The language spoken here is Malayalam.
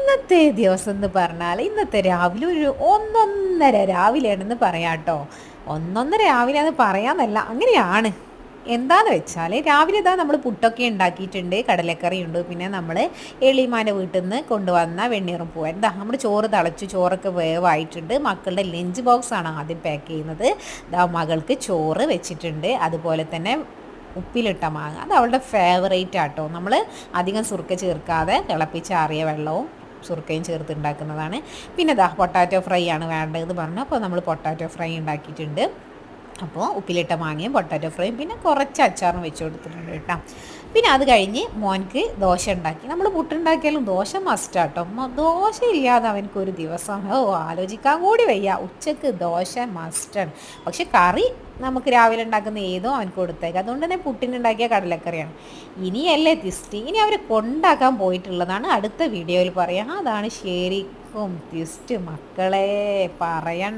ഇന്നത്തെ ദിവസം എന്ന് പറഞ്ഞാൽ ഇന്നത്തെ രാവിലെ ഒരു ഒന്നൊന്നര രാവിലെയാണെന്ന് പറയാം കേട്ടോ. ഒന്നൊന്നര രാവിലെ എന്ന് പറയാന്നല്ല, അങ്ങനെയാണ്. എന്താന്ന് വെച്ചാൽ രാവിലെ ഇതാ നമ്മൾ പുട്ടൊക്കെ ഉണ്ടാക്കിയിട്ടുണ്ട്, കടലക്കറിയുണ്ട്, പിന്നെ നമ്മൾ എളിമാൻ്റെ വീട്ടിൽ നിന്ന് കൊണ്ടുവന്ന വെണ്ണീറും പൂവൻ. എന്താ നമ്മൾ ചോറ് തിളച്ചു, ചോറൊക്കെ വേവായിട്ടുണ്ട്. മക്കളുടെ ലഞ്ച് ബോക്സാണ് ആദ്യം പാക്ക് ചെയ്യുന്നത്. ഇതാ മകൾക്ക് ചോറ് വെച്ചിട്ടുണ്ട്, അതുപോലെ തന്നെ ഉപ്പിലിട്ട മാങ്ങ, അത് അവളുടെ ഫേവറേറ്റ് ആട്ടോ. നമ്മൾ അധികം സുർക്ക ചേർക്കാതെ തിളപ്പിച്ചാറിയ വെള്ളവും സുർക്കയും ചേർത്ത് ഉണ്ടാക്കുന്നതാണ്. പിന്നെ ഇതാ പൊട്ടാറ്റോ ഫ്രൈ ആണ് വേണ്ടതെന്ന് പറഞ്ഞു, അപ്പോൾ നമ്മൾ പൊട്ടാറ്റോ ഫ്രൈ ഉണ്ടാക്കിയിട്ടുണ്ട്. അപ്പോൾ ഉപ്പിലിട്ട മാങ്ങയും പൊട്ടാറ്റോ ഫ്രൈയും പിന്നെ കുറച്ച് അച്ചാറും വെച്ച് കൊടുത്തിട്ടുണ്ട് കേട്ടോ. പിന്നെ അത് കഴിഞ്ഞ് മോൻക്ക് ദോശ ഉണ്ടാക്കി. നമ്മൾ പുട്ടുണ്ടാക്കിയാലും ദോശ മസ്റ്റാട്ടോ. ദോശ ഇല്ലാതെ അവനക്കൊരു ദിവസം ആലോചിക്കാൻ കൂടി വയ്യ. ഉച്ചക്ക് ദോശ മസ്റ്റാണ്. പക്ഷെ കറി നമുക്ക് രാവിലെ ഉണ്ടാക്കുന്ന ഏതോ അവനക്ക് കൊടുത്തേക്കാം. അതുകൊണ്ട് തന്നെ പുട്ടിനുണ്ടാക്കിയ കടലക്കറിയാണ്. ഇനിയല്ലേ തിസ്റ്റ്, ഇനി അവരെ കൊണ്ടാക്കാൻ പോയിട്ടുള്ളതാണ് അടുത്ത വീഡിയോയിൽ പറയാം. അതാണ് ശരിക്കും തിസ്റ്റ് മക്കളെ, പറയണ്ട.